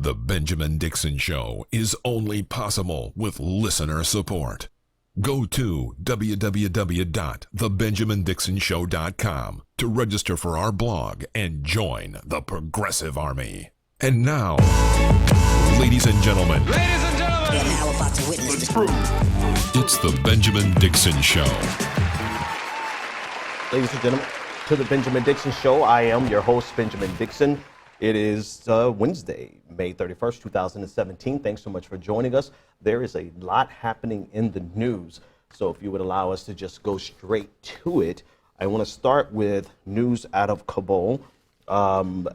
The Benjamin Dixon Show is only possible with listener support. Go to www.thebenjamindixonshow.com to register for our blog and join the Progressive Army. And now, ladies and gentlemen, You're now about to witness the truth. It's the Benjamin Dixon Show. Ladies and gentlemen, to the Benjamin Dixon Show, I am your host, Benjamin Dixon. It is Wednesday, May 31st, 2017. Thanks so much for joining us. There is a lot happening in the news, so if you would allow us to just go straight to it, I want to start with news out of Kabul. An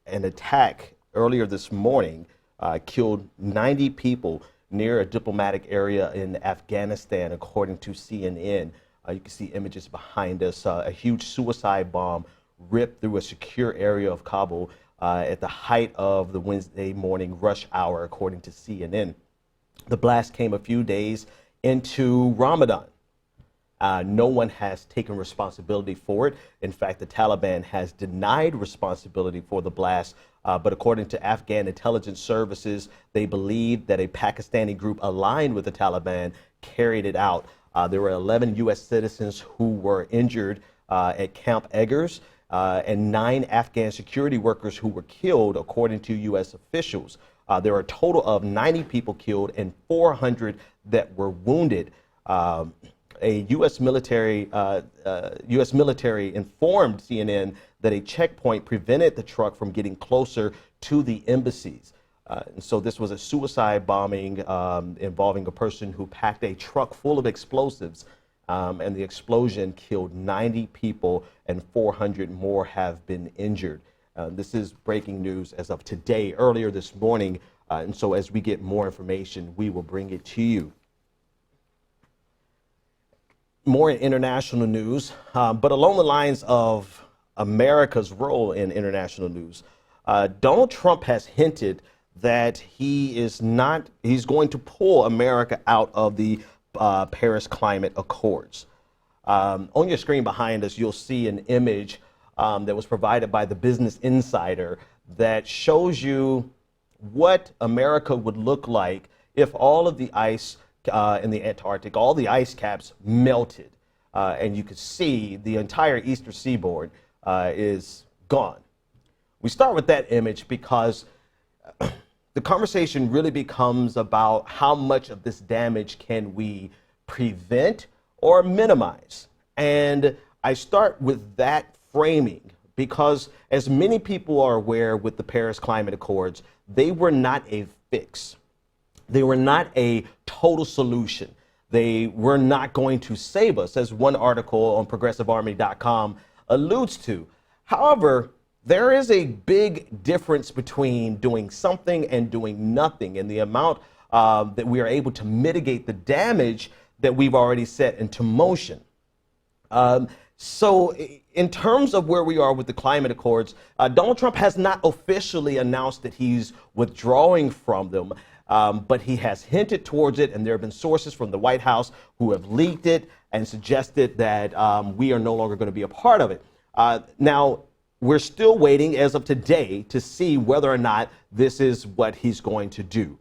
attack earlier this morning killed 90 people near a diplomatic area in Afghanistan, according to CNN. You can see images behind us. A huge suicide bomb ripped through a secure area of Kabul at the height of the Wednesday morning rush hour, according to CNN. The blast came a few days into Ramadan. No one has taken responsibility for it. In fact, the Taliban has denied responsibility for the blast. But according to Afghan intelligence services, they believe that a Pakistani group aligned with the Taliban carried it out. There were 11 U.S. citizens who were injured at Camp Eggers and 9 Afghan security workers who were killed, according to U.S. officials. There are a total of 90 people killed and 400 that were wounded. A U.S. military informed CNN that a checkpoint prevented the truck from getting closer to the embassies. And so this was a suicide bombing involving a person who packed a truck full of explosives, and the explosion killed 90 people and 400 more have been injured. This is breaking news as of today, earlier this morning, and so as we get more information, we will bring it to you. More in international news, but along the lines of America's role in international news, Donald Trump has hinted that he's going to pull America out of the Paris Climate Accords. On your screen behind us, you'll see an image that was provided by the Business Insider that shows you what America would look like if all of the ice in the Antarctic, all the ice caps melted. And you could see the entire eastern seaboard is gone. We start with that image because the conversation really becomes about how much of this damage can we prevent or minimize. And I start with that framing because, as many people are aware with the Paris Climate Accords, they were not a fix. They were not a total solution. They were not going to save us, as one article on progressivearmy.com alludes to. However, there is a big difference between doing something and doing nothing, and the amount that we are able to mitigate the damage that we've already set into motion. So in terms of where we are with the climate accords, Donald Trump has not officially announced that he's withdrawing from them, but he has hinted towards it, and there have been sources from the White House who have leaked it and suggested that we are no longer going to be a part of it. Now, we're still waiting as of today to see whether or not this is what he's going to do.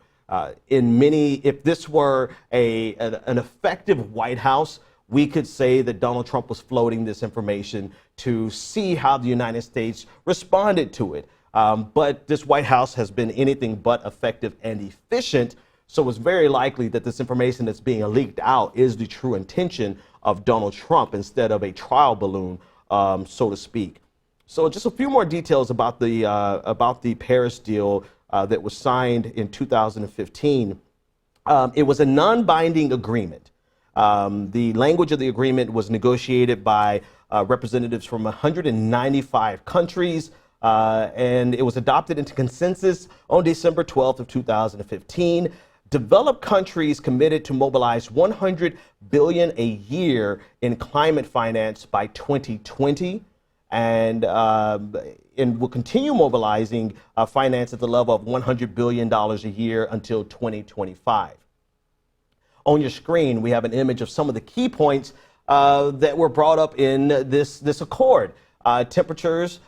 If this were an effective White House, we could say that Donald Trump was floating this information to see how the United States responded to it. But this White House has been anything but effective and efficient, so it's very likely that this information that's being leaked out is the true intention of Donald Trump instead of a trial balloon, so to speak. So just a few more details about the Paris deal that was signed in 2015. It was a non-binding agreement. The language of the agreement was negotiated by representatives from 195 countries, and it was adopted into consensus on December 12th of 2015. Developed countries committed to mobilize $100 billion a year in climate finance by 2020. And will continue mobilizing finance at the level of $100 billion a year until 2025. On your screen, we have an image of some of the key points that were brought up in this accord. Temperatures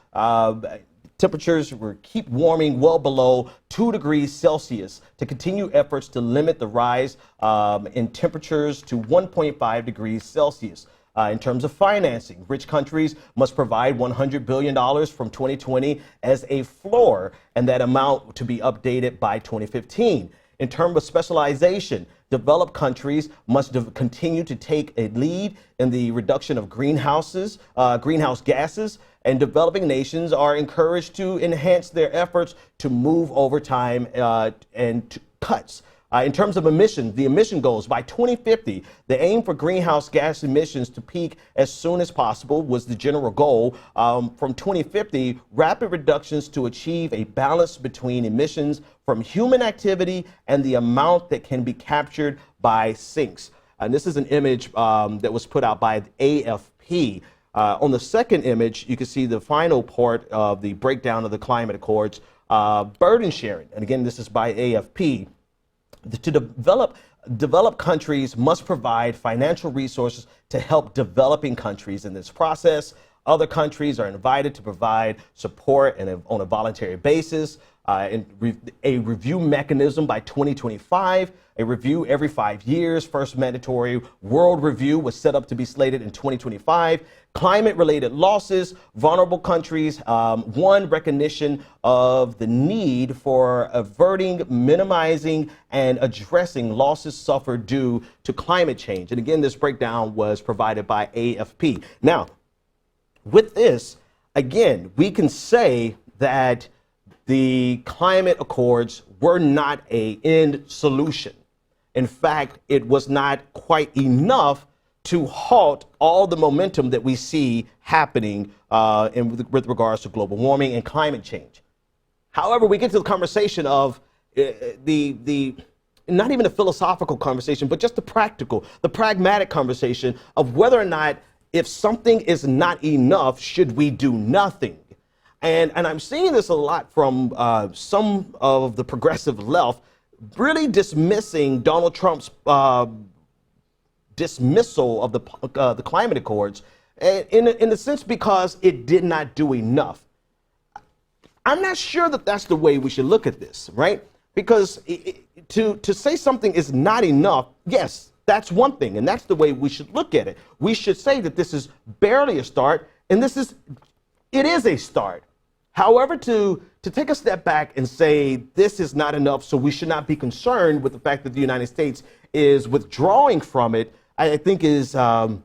Temperatures will keep warming well below 2 degrees Celsius to continue efforts to limit the rise in temperatures to 1.5 degrees Celsius. In terms of financing, rich countries must provide $100 billion from 2020 as a floor, and that amount to be updated by 2015. In terms of specialization, developed countries must continue to take a lead in the reduction of greenhouse gases, and developing nations are encouraged to enhance their efforts to move over time and to cuts. In terms of emissions, the emission goals by 2050, the aim for greenhouse gas emissions to peak as soon as possible was the general goal. From 2050, rapid reductions to achieve a balance between emissions from human activity and the amount that can be captured by sinks. And this is an image that was put out by the AFP. On the second image, you can see the final part of the breakdown of the climate accords, burden sharing. And again, this is by AFP. To develop countries must provide financial resources to help developing countries in this process. Other countries are invited to provide support on a voluntary basis. A review mechanism by 2025, a review every 5 years. First mandatory world review was set up to be slated in 2025. Climate-related losses, vulnerable countries, one, recognition of the need for averting, minimizing, and addressing losses suffered due to climate change. And again, this breakdown was provided by AFP. Now, with this, again, we can say that the climate accords were not an end solution. In fact, it was not quite enough to halt all the momentum that we see happening with regards to global warming and climate change. However, we get to the conversation of the not even a philosophical conversation, but just the practical, the pragmatic conversation of whether or not, if something is not enough, should we do nothing? And I'm seeing this a lot from some of the progressive left, really dismissing Donald Trump's dismissal of the climate accords in the sense because it did not do enough. I'm not sure that that's the way we should look at this, right? Because to say something is not enough, yes, that's one thing, and that's the way we should look at it. We should say that this is barely a start, and it is a start. However, to take a step back and say this is not enough, so we should not be concerned with the fact that the United States is withdrawing from it, I think is an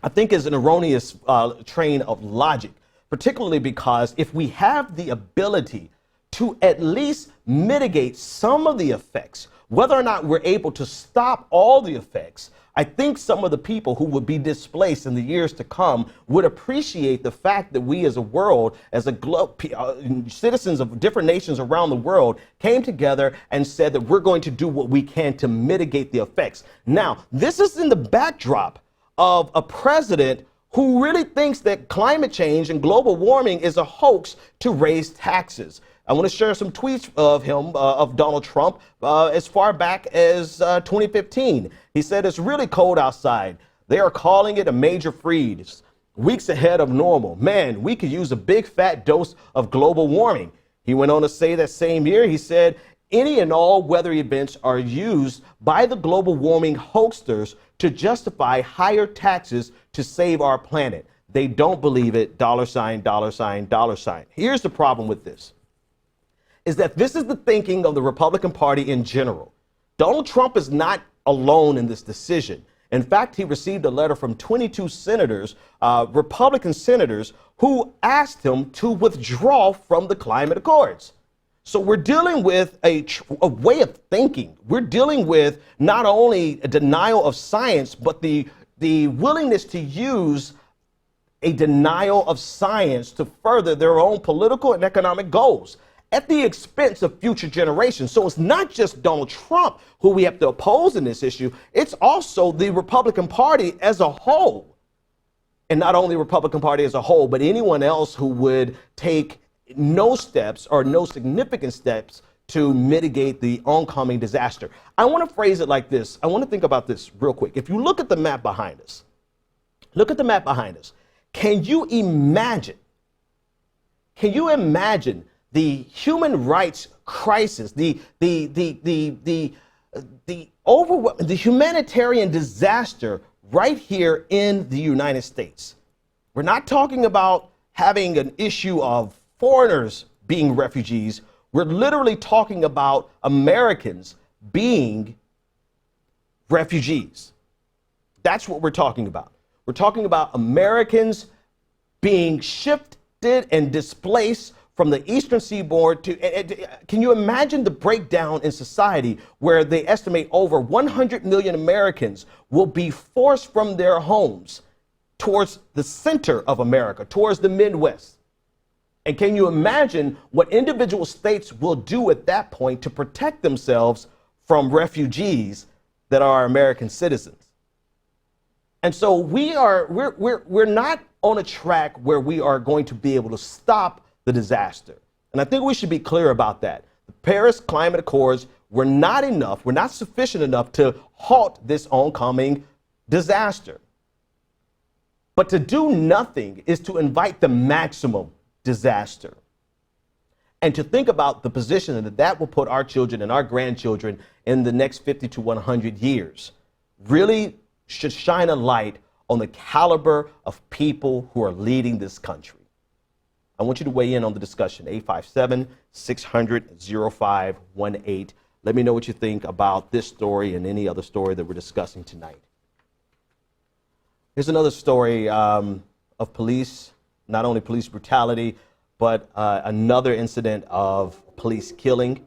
erroneous train of logic, particularly because if we have the ability to at least mitigate some of the effects, whether or not we're able to stop all the effects, I think some of the people who would be displaced in the years to come would appreciate the fact that we as a world, as a globe, citizens of different nations around the world came together and said that we're going to do what we can to mitigate the effects. Now, this is in the backdrop of a president who really thinks that climate change and global warming is a hoax to raise taxes. I want to share some tweets of him, of Donald Trump, as far back as 2015. He said, "It's really cold outside. They are calling it a major freeze, weeks ahead of normal. Man, we could use a big fat dose of global warming." He went on to say that same year, he said, "Any and all weather events are used by the global warming hoaxers to justify higher taxes to save our planet. They don't believe it, $sign, $sign." Here's the problem with this, is that this is the thinking of the Republican Party in general. Donald Trump is not alone in this decision. In fact, he received a letter from 22 senators, Republican senators, who asked him to withdraw from the climate accords. So we're dealing with a way of thinking. We're dealing with not only a denial of science, but the willingness to use a denial of science to further their own political and economic goals at the expense of future generations. So it's not just Donald Trump who we have to oppose in this issue. It's also the Republican Party as a whole. And not only Republican Party as a whole, but anyone else who would take no steps or no significant steps to mitigate the oncoming disaster. I want to phrase it like this. I want to think about this real quick. If you look at the map behind us, can you imagine Can you imagine the human rights crisis, the humanitarian disaster right here in the United States? We're not talking about having an issue of foreigners being refugees. We're literally talking about Americans being refugees. That's what we're talking about. We're talking about Americans being shifted and displaced from the eastern seaboard to, can you imagine the breakdown in society where they estimate over 100 million Americans will be forced from their homes towards the center of America, towards the Midwest? And can you imagine what individual states will do at that point to protect themselves from refugees that are American citizens? And so we're not on a track where we are going to be able to stop the disaster. And I think we should be clear about that. The Paris Climate Accords were not enough, were not sufficient enough to halt this oncoming disaster. But to do nothing is to invite the maximum disaster. And to think about the position that that will put our children and our grandchildren in the next 50 to 100 years really should shine a light on the caliber of people who are leading this country. I want you to weigh in on the discussion, 857-600-0518. Let me know what you think about this story and any other story that we're discussing tonight. Here's another story of police, not only police brutality, but another incident of police killing.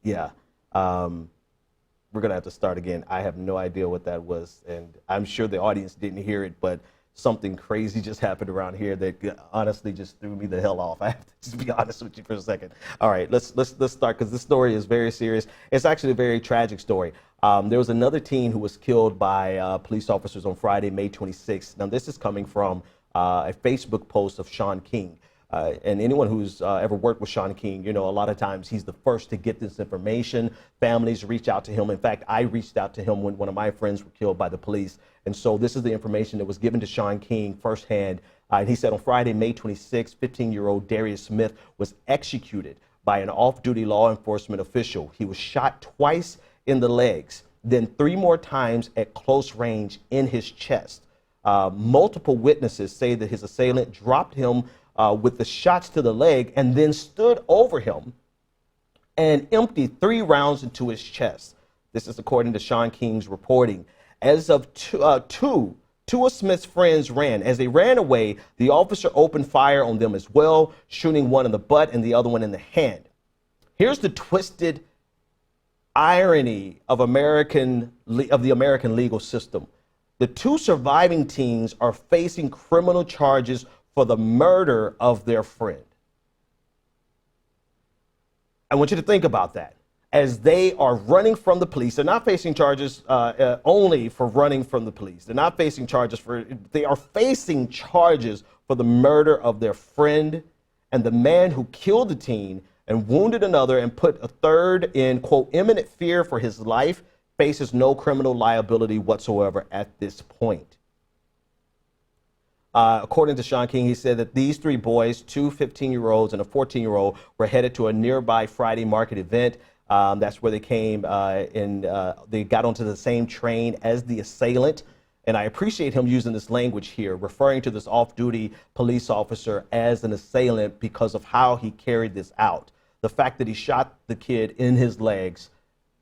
Yeah, we're going to have to start again. I have no idea what that was, and I'm sure the audience didn't hear it, but something crazy just happened around here that honestly just threw me the hell off. I have to just be honest with you for a second. All right, let's start, because this story is very serious. It's actually a very tragic story. There was another teen who was killed by police officers on Friday, May 26th. Now, this is coming from a Facebook post of Sean King. And anyone who's ever worked with Sean King, you know, a lot of times he's the first to get this information. Families reach out to him. In fact, I reached out to him when one of my friends were killed by the police. And so this is the information that was given to Sean King firsthand. And he said on Friday, May 26th, 15-year-old Darius Smith was executed by an off-duty law enforcement official. He was shot twice in the legs, then 3 more times at close range in his chest. Multiple witnesses say that his assailant dropped him with the shots to the leg and then stood over him and emptied 3 rounds into his chest. This is according to Sean King's reporting. As of two of Smith's friends ran. As they ran away, the officer opened fire on them as well, shooting one in the butt and the other one in the hand. Here's the twisted irony of the American legal system. The 2 surviving teens are facing criminal charges for the murder of their friend. I want you to think about that. As they are running from the police, they're not facing charges only for running from the police. They're not facing charges they are facing charges for the murder of their friend, and the man who killed the teen and wounded another and put a third in, quote, imminent fear for his life faces no criminal liability whatsoever at this point. According to Sean King, he said that these 3 boys, 2 15-year-olds and a 14-year-old, were headed to a nearby Friday market event. That's where they came and they got onto the same train as the assailant. And I appreciate him using this language here, referring to this off-duty police officer as an assailant because of how he carried this out. The fact that he shot the kid in his legs,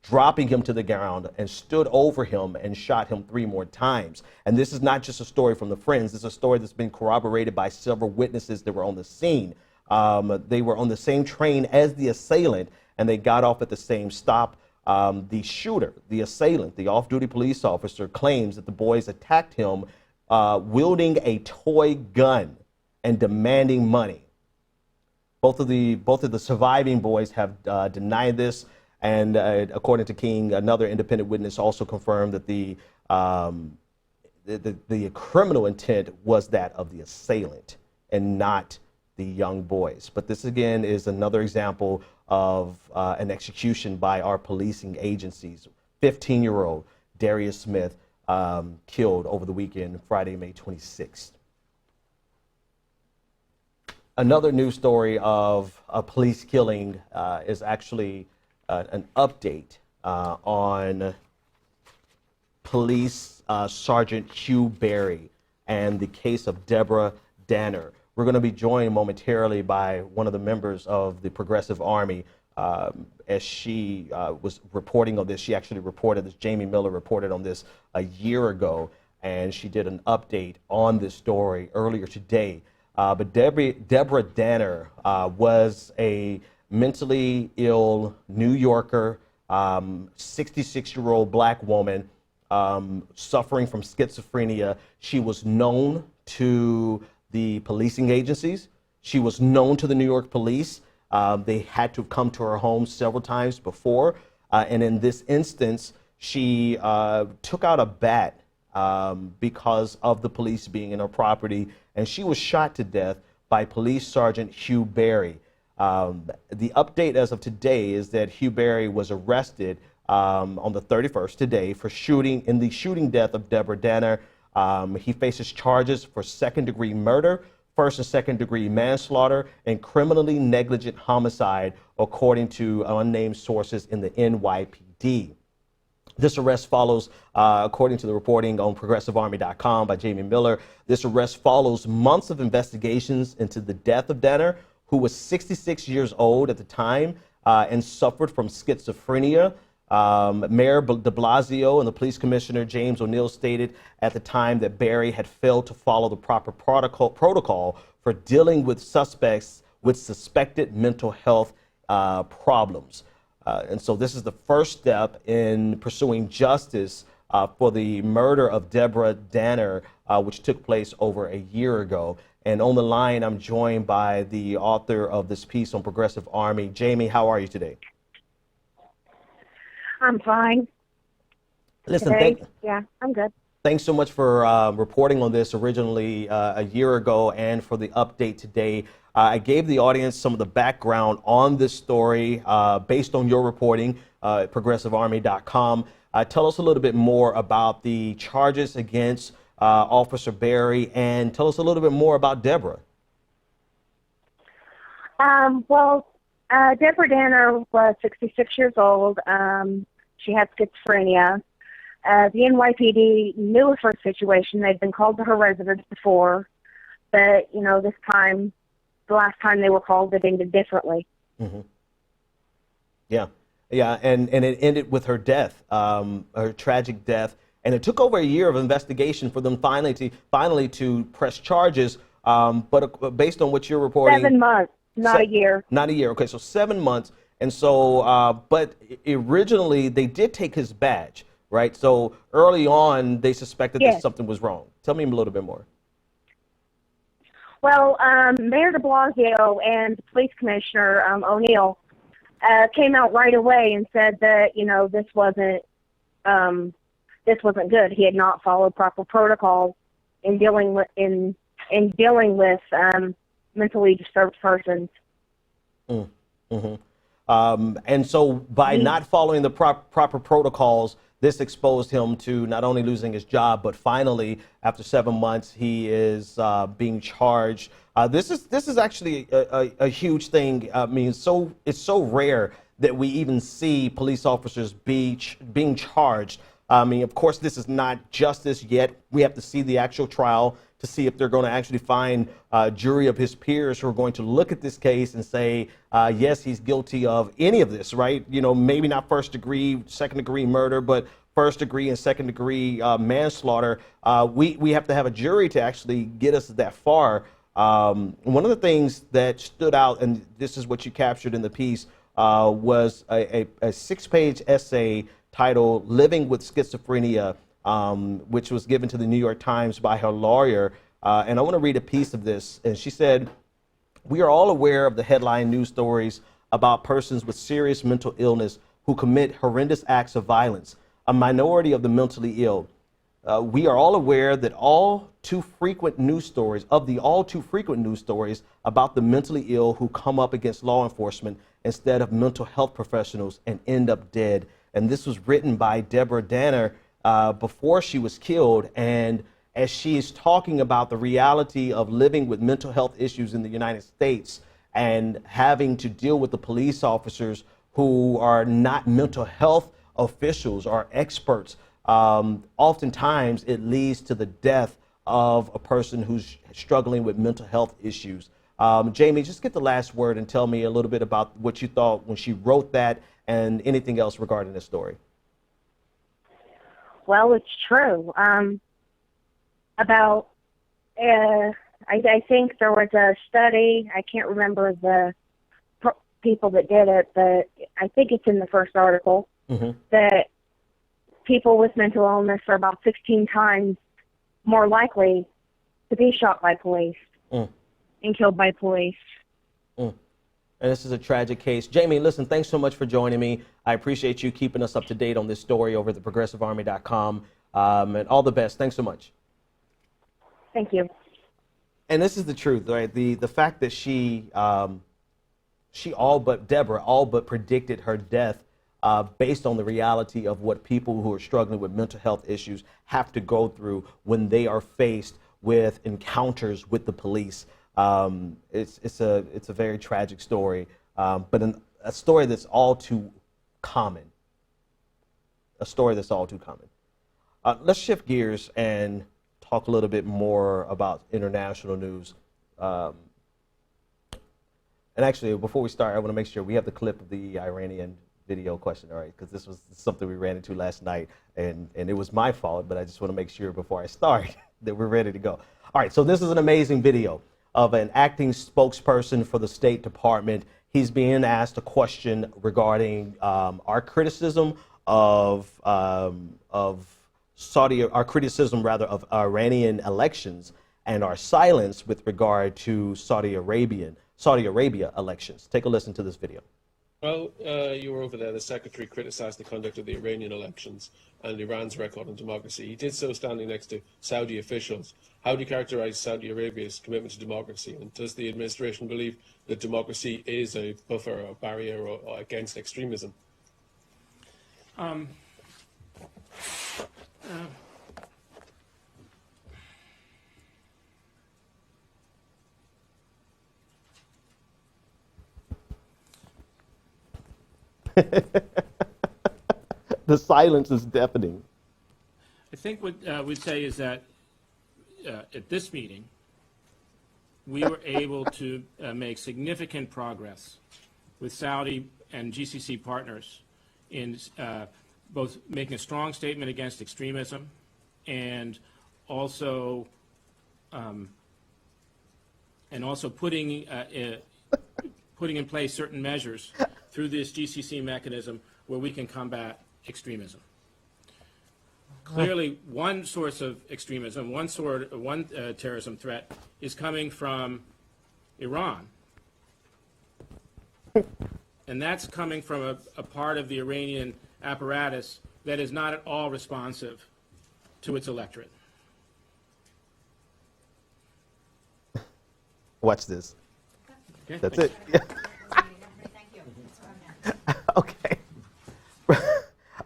dropping him to the ground, and stood over him and shot him 3 more times. And this is not just a story from the friends. This is a story that's been corroborated by several witnesses that were on the scene. They were on the same train as the assailant, and they got off at the same stop. The shooter, the assailant, the off-duty police officer, claims that the boys attacked him wielding a toy gun and demanding money. Both of the surviving boys have denied this. And according to King, another independent witness also confirmed that the criminal intent was that of the assailant and not the young boys. But this, again, is another example of an execution by our policing agencies. 15-year-old Darius Smith killed over the weekend, Friday, May 26th. Another news story of a police killing is actually an update on Police Sergeant Hugh Berry and the case of Deborah Danner. We're going to be joined momentarily by one of the members of the Progressive Army as she was reporting on this. She actually reported this. Jamie Miller reported on this a year ago, and she did an update on this story earlier today. But Deborah Danner was a mentally ill New Yorker, 66-year-old black woman suffering from schizophrenia. She was known to the policing agencies. She was known to the New York police. They had to come to her home several times before. And in this instance, she took out a bat because of the police being in her property, and she was shot to death by Police Sergeant Hugh Berry. The update as of today is that Hugh Berry was arrested on the 31st today for in the shooting death of Deborah Danner. He faces charges for second-degree murder, first and second-degree manslaughter, and criminally negligent homicide, according to unnamed sources in the NYPD. This arrest follows, according to the reporting on ProgressiveArmy.com by Jamie Miller, this arrest follows months of investigations into the death of Danner, who was 66 years old at the time and suffered from schizophrenia. Mayor de Blasio and the police commissioner, James O'Neill, stated at the time that Berry had failed to follow the proper protocol for dealing with suspects with suspected mental health problems. And so this is the first step in pursuing justice for the murder of Deborah Danner, which took place over a year ago. And on the line, I'm joined by the author of this piece on Progressive Army. Jamie, how are you today? I'm fine. Listen, yeah, I'm good. Thanks so much for reporting on this originally a year ago and for the update today. I gave the audience some of the background on this story based on your reporting at ProgressiveArmy.com. Tell us a little bit more about the charges against Officer Berry, and tell us a little bit more about Deborah. Deborah Danner was 66 years old. She had schizophrenia. The NYPD knew of her situation. They'd been called to her residence before, but, this time, the last time they were called, they ended differently. Mm-hmm. Yeah, and it ended with her death, her tragic death, and it took over a year of investigation for them finally to press charges. But based on what you're reporting, 7 months, not a year. Not a year. Okay, so 7 months, and so but originally they did take his badge, right? So early on they suspected that something was wrong. Tell me a little bit more. Well, Mayor de Blasio and the police commissioner, O'Neill, came out right away and said that, this wasn't good. He had not followed proper protocols in dealing with mentally disturbed persons. Mm-hmm. And so by not following the proper protocols, this exposed him to not only losing his job, but finally, after 7 months, he is being charged. This is actually a huge thing. I mean, it's so rare that we even see police officers being charged. I mean, of course, this is not justice yet. We have to see the actual trial to see if they're going to actually find a jury of his peers who are going to look at this case and say, yes, he's guilty of any of this, right? Maybe not first degree, second degree murder, but first degree and second degree manslaughter. We have to have a jury to actually get us that far. One of the things that stood out, and this is what you captured in the piece, was a 6-page essay titled "Living with Schizophrenia," which was given to the New York Times by her lawyer. And I want to read a piece of this. And she said, "We are all aware of the headline news stories about persons with serious mental illness who commit horrendous acts of violence, a minority of the mentally ill. We are all aware that all too frequent news stories about the mentally ill who come up against law enforcement instead of mental health professionals and end up dead." And this was written by Deborah Danner before she was killed. And as she is talking about the reality of living with mental health issues in the United States and having to deal with the police officers who are not mental health officials or experts. Oftentimes it leads to the death of a person who's struggling with mental health issues. Jamie, just get the last word and tell me a little bit about what you thought when she wrote that and anything else regarding this story. Well, it's true. I think there was a study, I can't remember the people that did it, but I think it's in the first article, that people with mental illness are about 16 times more likely to be shot by police and killed by police. And this is a tragic case. Jamie, listen, thanks so much for joining me. I appreciate you keeping us up to date on this story over at theprogressivearmy.com. And all the best. Thanks so much. Thank you. And this is the truth, right? The fact that Deborah all but predicted her death based on the reality of what people who are struggling with mental health issues have to go through when they are faced with encounters with the police. It's a very tragic story, but a story that's all too common. A story that's all too common. Let's shift gears and talk a little bit more about international news. And actually, before we start, I want to make sure we have the clip of the Iranian video question, all right? Because this was something we ran into last night, and it was my fault, but I just want to make sure before I start that we're ready to go. All right, so this is an amazing video of an acting spokesperson for the State Department. He's being asked a question regarding our criticism of Iranian elections and our silence with regard to Saudi Arabia elections. Take a listen to this video. Well, you were over there. The secretary criticized the conduct of the Iranian elections and Iran's record on democracy. He did so standing next to Saudi officials. How do you characterize Saudi Arabia's commitment to democracy? And does the administration believe that democracy is a buffer or barrier or against extremism? The silence is deafening. I think what we'd say is that at this meeting, we were able to make significant progress with Saudi and GCC partners in both making a strong statement against extremism and also putting in place certain measures through this GCC mechanism where we can combat extremism. Clearly, one source of extremism, one terrorism threat is coming from Iran. And that's coming from a part of the Iranian apparatus that is not at all responsive to its electorate. Watch this. Okay. That's it. Yeah. Okay.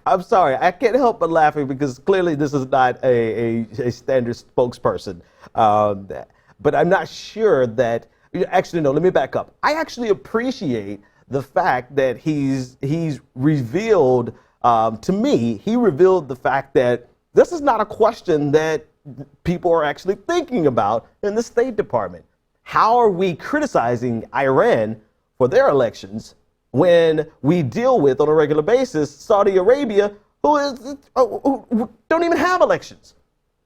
I'm sorry, I can't help but laughing because clearly this is not a standard spokesperson. But I'm not sure that, actually, no, let me back up. I actually appreciate the fact that he's revealed, to me, he revealed the fact that this is not a question that people are actually thinking about in the State Department. How are we criticizing Iran for their elections when we deal with, on a regular basis, Saudi Arabia, who don't even have elections?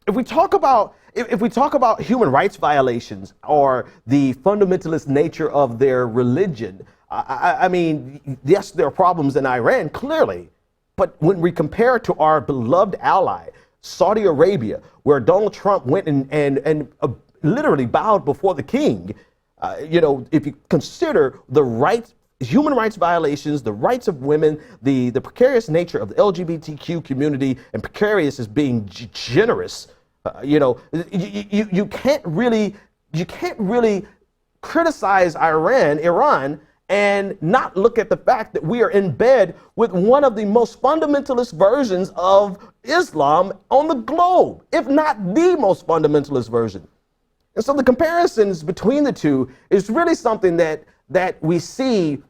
If we talk about human rights violations or the fundamentalist nature of their religion, I mean, yes, there are problems in Iran, clearly, but when we compare it to our beloved ally, Saudi Arabia, where Donald Trump went and literally bowed before the king, if you consider the rights, human rights violations, the rights of women, the precarious nature of the LGBTQ community, and precarious as being generous, you can't really criticize Iran and not look at the fact that we are in bed with one of the most fundamentalist versions of Islam on the globe, if not the most fundamentalist version. And so the comparisons between the two is really something that we see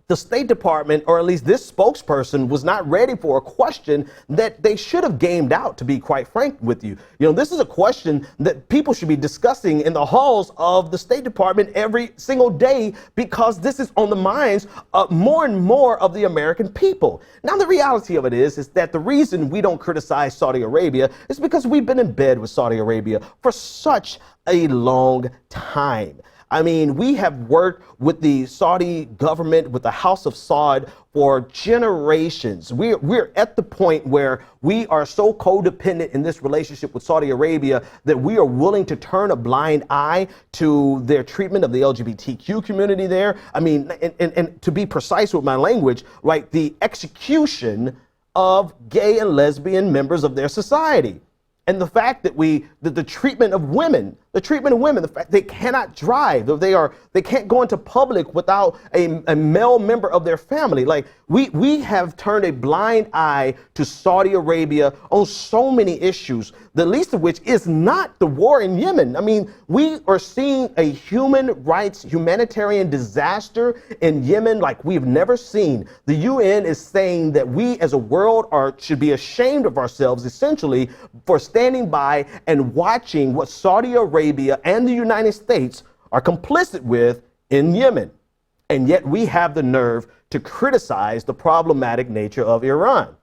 the State Department, or at least this spokesperson, was not ready for a question that they should have gamed out, to be quite frank with you. You know, this is a question that people should be discussing in the halls of the State Department every single day, because this is on the minds of more and more of the American people. Now, the reality of it is that the reason we don't criticize Saudi Arabia is because we've been in bed with Saudi Arabia for such a long time. I mean, we have worked with the Saudi government, with the House of Saud, for generations. We're at the point where we are so codependent in this relationship with Saudi Arabia that we are willing to turn a blind eye to their treatment of the LGBTQ community there. I mean, and to be precise with my language, right, the execution of gay and lesbian members of their society. And the fact that the treatment of women, the fact they cannot drive, they can't go into public without a male member of their family. Like, we have turned a blind eye to Saudi Arabia on so many issues, the least of which is not the war in Yemen. I mean, we are seeing a humanitarian disaster in Yemen like we've never seen. The UN is saying that we as a world should be ashamed of ourselves, essentially, for standing by and watching what Saudi Arabia and the United States are complicit with in Yemen. And yet we have the nerve to criticize the problematic nature of Iran.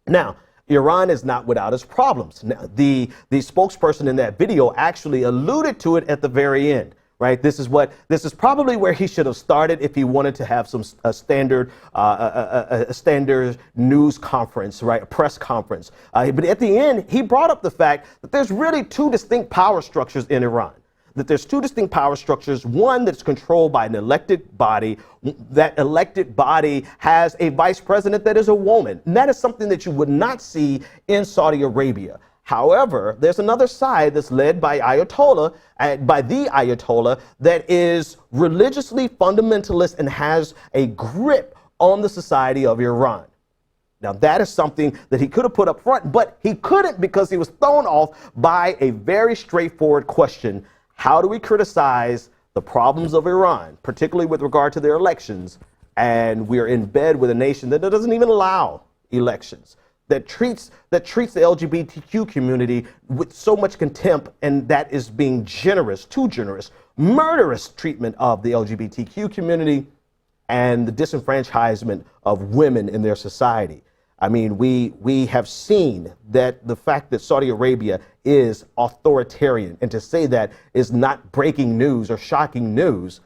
Now, Iran is not without its problems. Now, the spokesperson in that video actually alluded to it at the very end. Right. This is probably where he should have started if he wanted to have a standard news conference, right? A press conference. But at the end, he brought up the fact that there's really two distinct power structures in Iran. That there's two distinct power structures, one that's controlled by an elected body. That elected body has a vice president that is a woman. And that is something that you would not see in Saudi Arabia. However, there's another side that's led by the Ayatollah, that is religiously fundamentalist and has a grip on the society of Iran. Now, that is something that he could have put up front, but he couldn't because he was thrown off by a very straightforward question. How do we criticize the problems of Iran, particularly with regard to their elections, and we're in bed with a nation that doesn't even allow elections? That treats the LGBTQ community with so much contempt, and that is being too generous, murderous treatment of the LGBTQ community and the disenfranchisement of women in their society. I mean, we have seen that the fact that Saudi Arabia is authoritarian, and to say that is not breaking news or shocking news.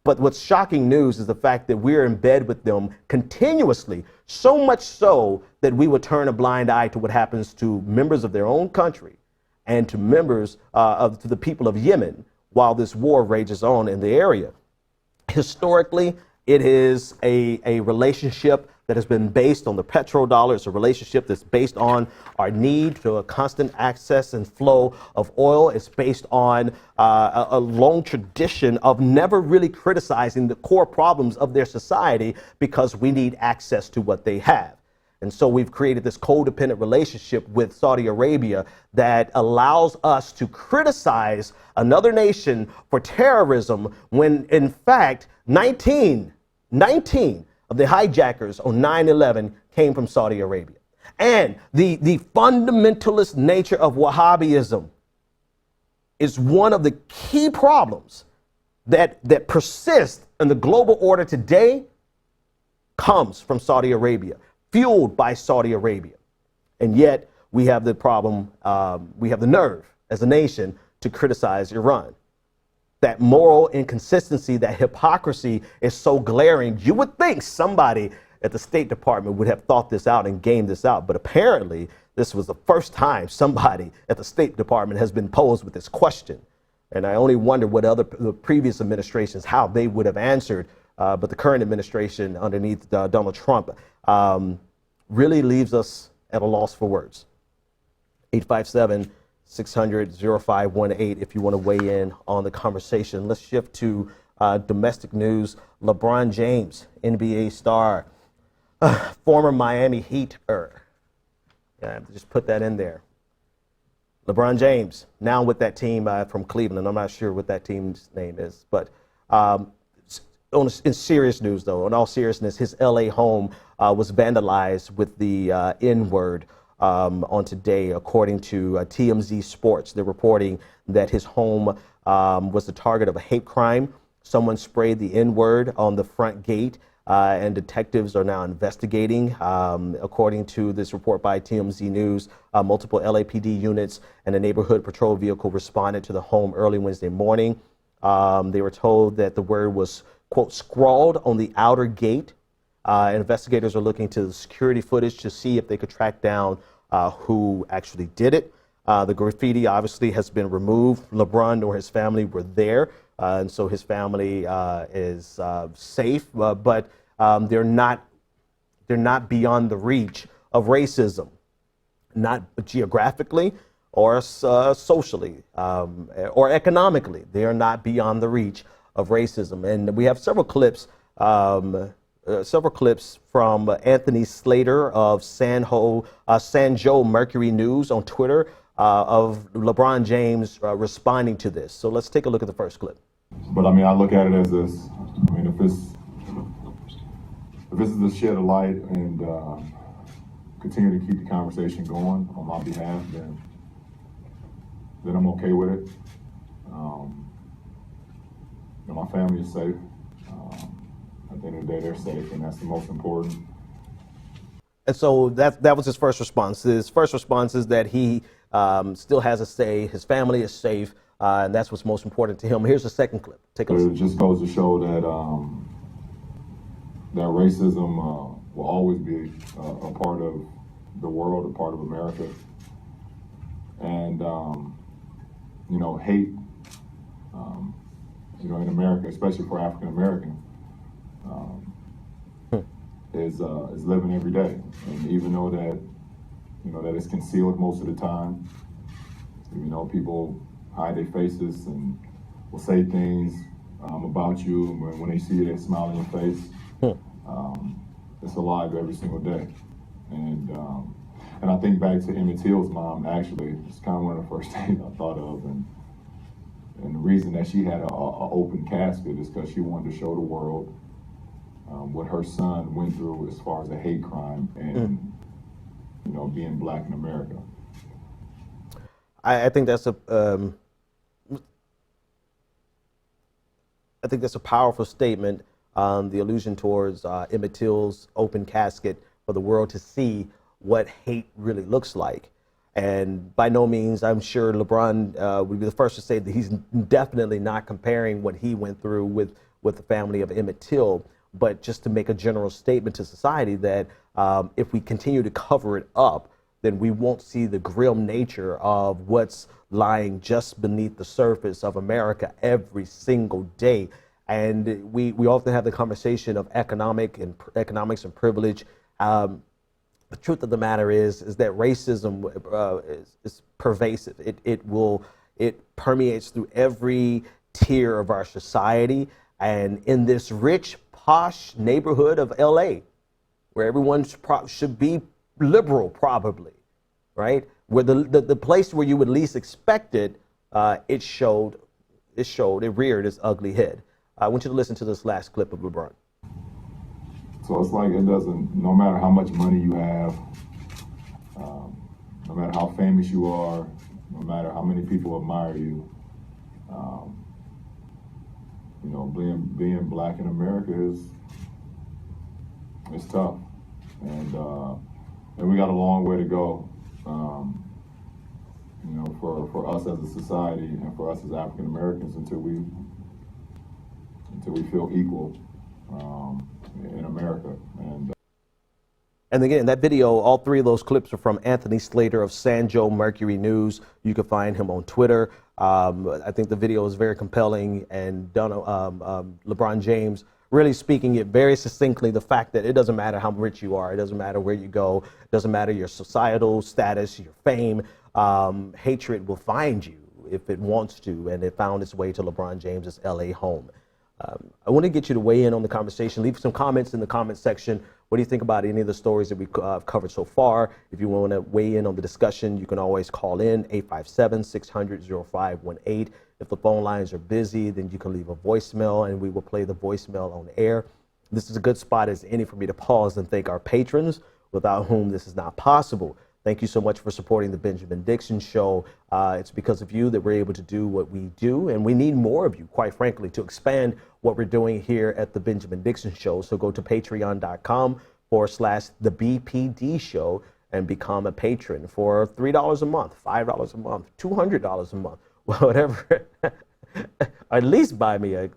But what's shocking news is the fact that we're in bed with them continuously, so much so that we would turn a blind eye to what happens to members of their own country and to members to the people of Yemen while this war rages on in the area. Historically, it is a relationship that has been based on the petrodollar. It's a relationship that's based on our need for a constant access and flow of oil. It's based on a long tradition of never really criticizing the core problems of their society because we need access to what they have. And so we've created this codependent relationship with Saudi Arabia that allows us to criticize another nation for terrorism when, in fact, 19 of the hijackers on 9/11 came from Saudi Arabia. And the fundamentalist nature of Wahhabism is one of the key problems that persist in the global order today, comes from Saudi Arabia, fueled by Saudi Arabia. And yet we have the problem, we have the nerve as a nation to criticize Iran. That moral inconsistency, that hypocrisy is so glaring. You would think somebody at the State Department would have thought this out and gamed this out. But apparently, this was the first time somebody at the State Department has been posed with this question. And I only wonder what the previous administrations, how they would have answered. But the current administration underneath Donald Trump really leaves us at a loss for words. 857-600-0518 if you want to weigh in on the conversation. Let's shift to domestic news, LeBron James, NBA star, former Miami Heater. Yeah, just put that in there. LeBron James, now with that team from Cleveland. I'm not sure what that team's name is, but in serious news, though, in all seriousness, his LA home was vandalized with the N-word on today, according to TMZ Sports. They're reporting that his home was the target of a hate crime. Someone sprayed the N-word on the front gate, and detectives are now investigating. According to this report by TMZ News, multiple LAPD units and a neighborhood patrol vehicle responded to the home early Wednesday morning. They were told that the word was, quote, scrawled on the outer gate. Investigators are looking to the security footage to see if they could track down who actually did it. The graffiti obviously has been removed. LeBron nor his family were there, and so his family is safe, but they're not beyond the reach of racism, not geographically or socially or economically. They are not beyond the reach of racism. And we have several clips from Anthony Slater of San Joe Mercury News on Twitter of LeBron James responding to this. So let's take a look at the first clip. But I mean, I look at it as this. I mean, if this is to shed a light and continue to keep the conversation going on my behalf, then I'm okay with it. And my family is safe. At the end of the day, they're safe, and that's the most important. And so that was his first response. His first response is that he still has a say. His family is safe, and that's what's most important to him. Here's the second clip. Take a listen. It just goes to show that that racism will always be a part of the world, a part of America. And, hate, in America, especially for African Americans, is living every day. And even though that, that it's concealed most of the time, people hide their faces and will say things about you. When they see you, they smile in your face. It's alive every single day. And I think back to Emmett Till's mom, actually. It's kind of one of the first things I thought of. And the reason that she had an open casket is because she wanted to show the world what her son went through as far as a hate crime and, being black in America. I think that's a powerful statement. The allusion towards Emmett Till's open casket for the world to see what hate really looks like. And by no means, I'm sure LeBron would be the first to say that he's definitely not comparing what he went through with the family of Emmett Till, but just to make a general statement to society that if we continue to cover it up, then we won't see the grim nature of what's lying just beneath the surface of America every single day. And we often have the conversation of economics and privilege. The truth of the matter is that racism is pervasive. It permeates through every tier of our society. And in this rich, posh neighborhood of LA, where everyone should be liberal, probably, right? Where the place where you would least expect it, it reared its ugly head. I want you to listen to this last clip of LeBron. So it's like no matter how much money you have, no matter how famous you are, no matter how many people admire you, being black in America is tough. And we got a long way to go, for us as a society and for us as African Americans until we feel equal in America. And again, that video, all three of those clips are from Anthony Slater of San Joe Mercury News. You can find him on Twitter. I think the video is very compelling and done. LeBron James really speaking it very succinctly, the fact that it doesn't matter how rich you are, it doesn't matter where you go, it doesn't matter your societal status, your fame, hatred will find you if it wants to, and it found its way to LeBron James's LA home. I want to get you to weigh in on the conversation. Leave some comments in the comment section. What do you think about any of the stories that we've covered so far? If you want to weigh in on the discussion, you can always call in 857-600-0518. If the phone lines are busy, then you can leave a voicemail and we will play the voicemail on air. This is a good spot as any for me to pause and thank our patrons, without whom this is not possible. Thank you so much for supporting the Benjamin Dixon Show. It's because of you that we're able to do what we do, and we need more of you, quite frankly, to expand what we're doing here at the Benjamin Dixon Show. So go to patreon.com/the BPD Show and become a patron for $3 a month, $5 a month, $200 a month, whatever. At least buy me a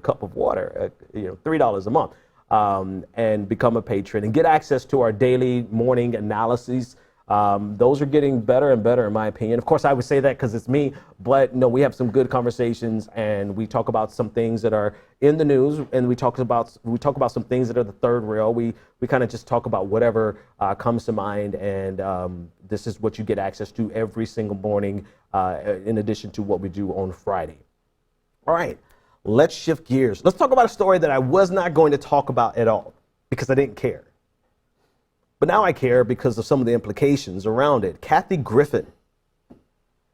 cup of water, $3 a month. And become a patron and get access to our daily morning analyses. Those are getting better and better, in my opinion. Of course, I would say that because it's me, but no, we have some good conversations and we talk about some things that are in the news, and we talk about some things that are the third rail. We kind of just talk about whatever comes to mind, and this is what you get access to every single morning, in addition to what we do on Friday. All right. Let's shift gears. Let's talk about a story that I was not going to talk about at all because I didn't care. But now I care because of some of the implications around it. Kathy Griffin,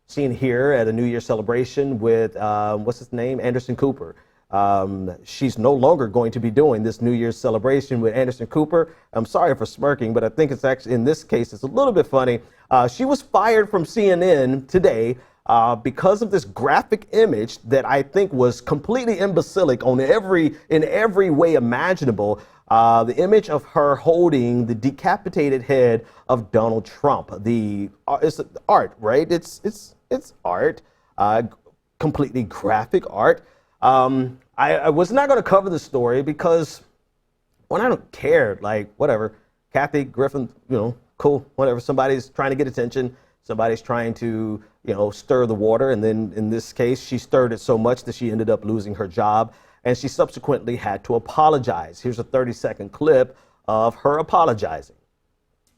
seen here at a New Year's celebration with, what's his name? Anderson Cooper. She's no longer going to be doing this New Year's celebration with Anderson Cooper. I'm sorry for smirking, but I think it's actually, in this case, it's a little bit funny. She was fired from CNN today because of this graphic image that I think was completely imbecilic in every way imaginable. The image of her holding the decapitated head of Donald Trump. It's art, right? It's art, completely graphic art. I was not going to cover the story because, well, I don't care. Like, whatever. Kathy Griffin, cool, whatever. Somebody's trying to get attention. Somebody's trying to, stir the water. And then in this case, she stirred it so much that she ended up losing her job. And she subsequently had to apologize. Here's a 30-second clip of her apologizing.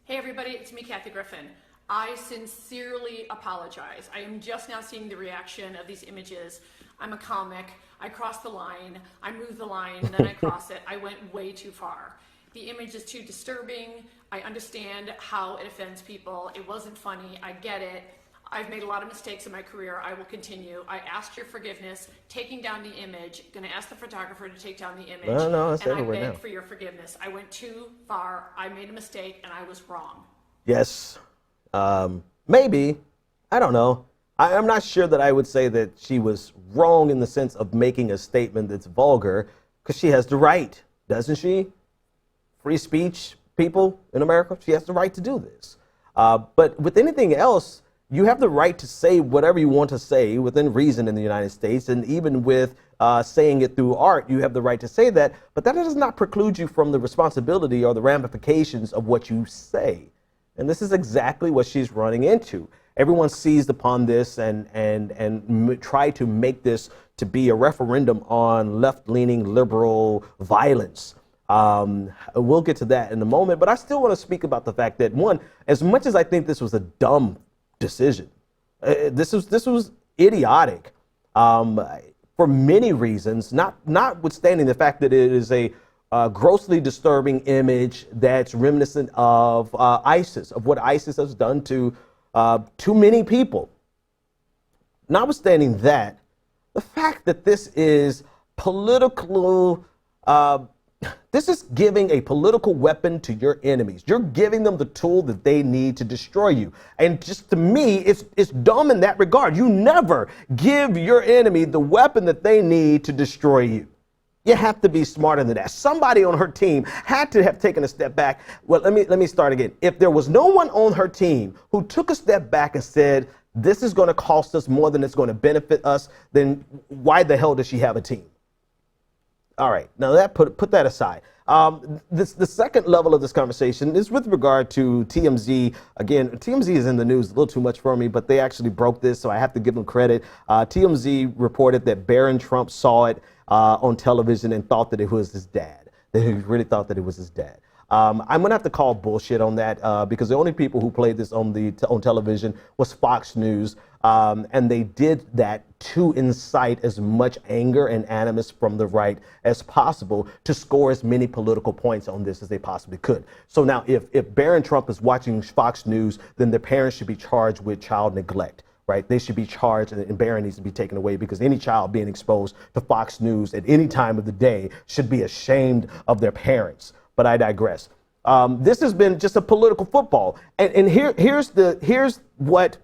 Hey, everybody, it's me, Kathy Griffin. I sincerely apologize. I am just now seeing the reaction of these images. I'm a comic. I crossed the line. I moved the line, and then I crossed it. I went way too far. The image is too disturbing. I understand how it offends people. It wasn't funny. I get it. I've made a lot of mistakes in my career. I will continue. I asked your forgiveness, taking down the image, going to ask the photographer to take down the image. No, that's and I everywhere beg now. for your forgiveness. I went too far. I made a mistake, and I was wrong. Yes, maybe. I don't know. I'm not sure that I would say that she was wrong in the sense of making a statement that's vulgar, because she has the right, doesn't she? Free speech, people in America, she has the right to do this. But with anything else, you have the right to say whatever you want to say within reason in the United States, and even with saying it through art, you have the right to say that, but that does not preclude you from the responsibility or the ramifications of what you say. And this is exactly what she's running into. Everyone seized upon this and try to make this to be a referendum on left-leaning liberal violence. We'll get to that in a moment, but I still want to speak about the fact that, one, as much as I think this was a dumb decision, this was idiotic for many reasons, notwithstanding the fact that it is a grossly disturbing image that's reminiscent of ISIS, of what ISIS has done to many people. Notwithstanding that, the fact that this is political, this is giving a political weapon to your enemies. You're giving them the tool that they need to destroy you. And just to me, it's dumb in that regard. You never give your enemy the weapon that they need to destroy you. You have to be smarter than that. Somebody on her team had to have taken a step back. Well, let me start again. If there was no one on her team who took a step back and said, this is going to cost us more than it's going to benefit us, then why the hell does she have a team? All right, now that put that aside. The second level of this conversation is with regard to TMZ. Again, TMZ is in the news a little too much for me, but they actually broke this, so I have to give them credit. TMZ reported that Barron Trump saw it on television and thought that it was his dad. That he really thought that it was his dad. I'm gonna have to call bullshit on that because the only people who played this on on television was Fox News, and they did that to incite as much anger and animus from the right as possible to score as many political points on this as they possibly could. So now, if Barron Trump is watching Fox News, then the parents should be charged with child neglect. Right, they should be charged, and Barron needs to be taken away because any child being exposed to Fox News at any time of the day should be ashamed of their parents. But I digress. This has been just a political football, and here's what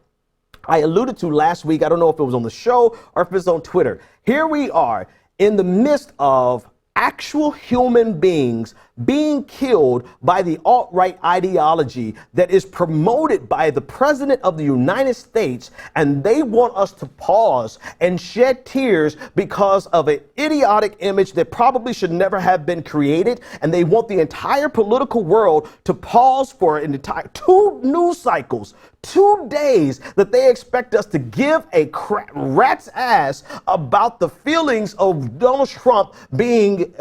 I alluded to last week. I don't know if it was on the show or if it's on Twitter. Here we are in the midst of actual human beings being killed by the alt-right ideology that is promoted by the President of the United States, and they want us to pause and shed tears because of an idiotic image that probably should never have been created, and they want the entire political world to pause for an entire 2 news cycles, 2 days that they expect us to give a rat's ass about the feelings of Donald Trump being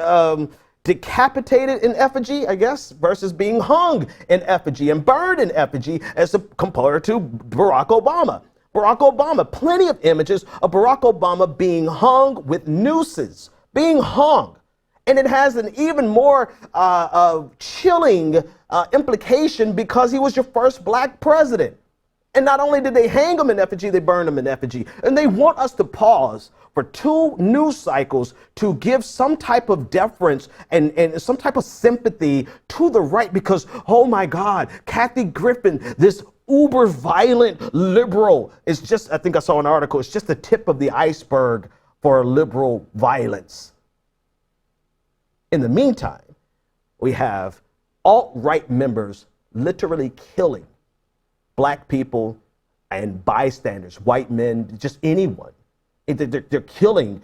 decapitated in effigy, I guess, versus being hung in effigy and burned in effigy as compared to Barack Obama. Barack Obama, plenty of images of Barack Obama being hung with nooses, being hung. And it has an even more chilling implication because he was your first black president. And not only did they hang him in effigy, they burned him in effigy. And they want us to pause for 2 news cycles to give some type of deference and some type of sympathy to the right because, oh my God, Kathy Griffin, this uber violent liberal, is just, I think I saw an article, it's just the tip of the iceberg for liberal violence. In the meantime, we have alt-right members literally killing black people and bystanders, white men, just anyone. They're killing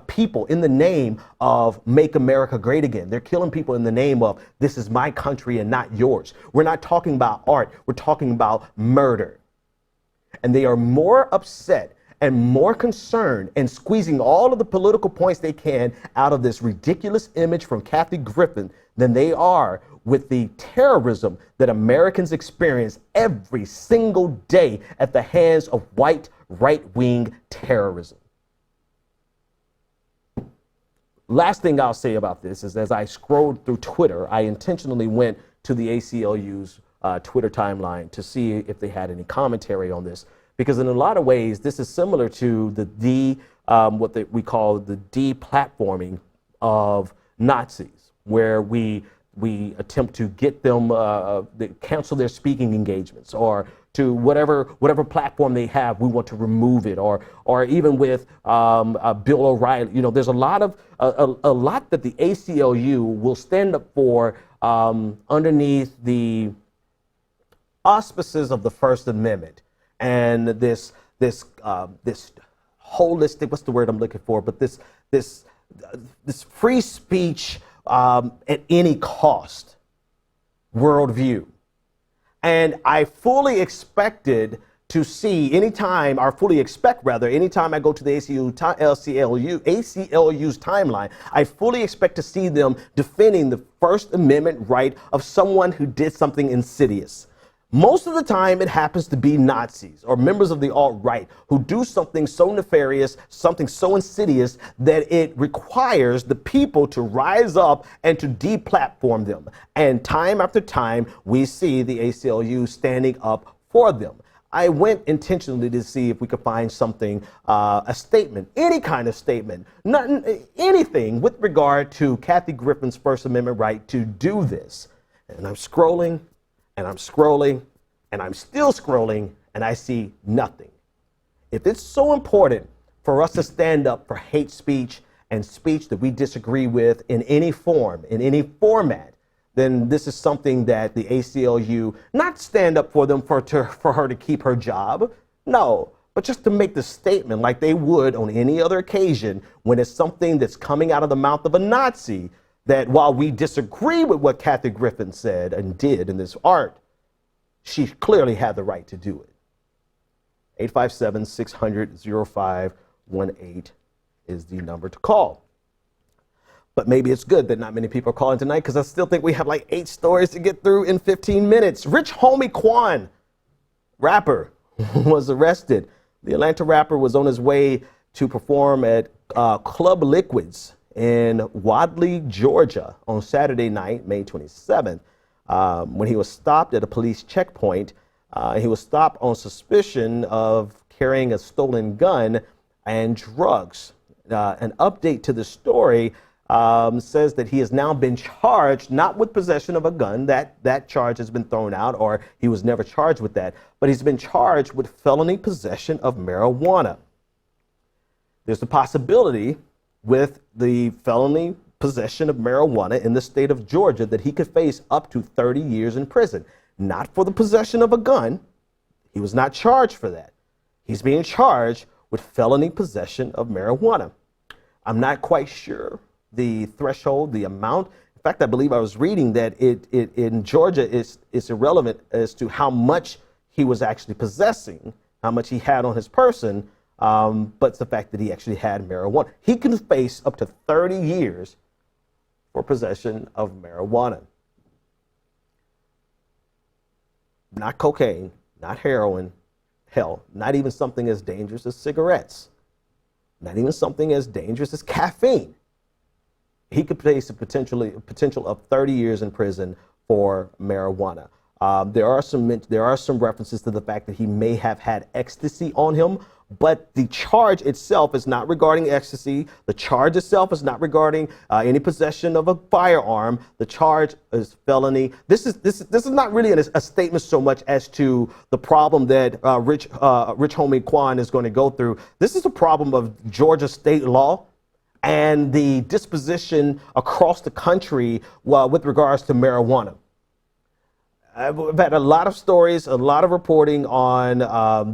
people in the name of Make America Great Again. They're killing people in the name of this is my country and not yours. We're not talking about art. We're talking about murder. And they are more upset and more concerned and squeezing all of the political points they can out of this ridiculous image from Kathy Griffin than they are with the terrorism that Americans experience every single day at the hands of white right-wing terrorism. Last thing I'll say about this is as I scrolled through Twitter, I intentionally went to the ACLU's Twitter timeline to see if they had any commentary on this, because in a lot of ways, this is similar to the we call the deplatforming of Nazis, where we attempt to get them cancel their speaking engagements, or to whatever platform they have, we want to remove it, or even with Bill O'Reilly. You know, there's a lot that the ACLU will stand up for underneath the auspices of the First Amendment and this holistic, what's the word I'm looking for? But this free speech at any cost worldview. And I fully expected to see anytime I go to the ACLU's timeline, I fully expect to see them defending the First Amendment right of someone who did something insidious. Most of the time, it happens to be Nazis or members of the alt-right who do something so nefarious, something so insidious that it requires the people to rise up and to deplatform them. And time after time, we see the ACLU standing up for them. I went intentionally to see if we could find something, a statement, any kind of statement, anything with regard to Kathy Griffin's First Amendment right to do this. And I'm scrolling, and I'm scrolling, and I'm still scrolling, and I see nothing. If it's so important for us to stand up for hate speech and speech that we disagree with in any form, in any format, then this is something that the ACLU, not stand up for them for her to keep her job, no, but just to make the statement like they would on any other occasion when it's something that's coming out of the mouth of a Nazi, that while we disagree with what Kathy Griffin said and did in this art, she clearly had the right to do it. 857-600-0518 is the number to call. But maybe it's good that not many people are calling tonight, because I still think we have like 8 stories to get through in 15 minutes. Rich homie Quan, rapper, was arrested. The Atlanta rapper was on his way to perform at Club Liquids in Wadley, Georgia on Saturday night, May 27th, when he was stopped at a police checkpoint. He was stopped on suspicion of carrying a stolen gun and drugs. An update to the story says that he has now been charged, not with possession of a gun, that charge has been thrown out, or he was never charged with that, but he's been charged with felony possession of marijuana. There's a possibility with the felony possession of marijuana in the state of Georgia that he could face up to 30 years in prison, not for the possession of a gun. He was not charged for that. He's being charged with felony possession of marijuana. I'm not quite sure the threshold, the amount. In fact, I believe I was reading that it in Georgia it's irrelevant as to how much he was actually possessing, how much he had on his person, but it's the fact that he actually had marijuana. He can face up to 30 years for possession of marijuana. Not cocaine, not heroin, hell, not even something as dangerous as cigarettes, not even something as dangerous as caffeine. He could face a potential of 30 years in prison for marijuana. There are some references to the fact that he may have had ecstasy on him, but the charge itself is not regarding ecstasy. The charge itself is not regarding any possession of a firearm. The charge is felony. This is not really a statement so much as to the problem that rich homie Quan is going to go through. This is a problem of Georgia state law and the disposition across the country with regards to marijuana. I've had a lot of stories, a lot of reporting on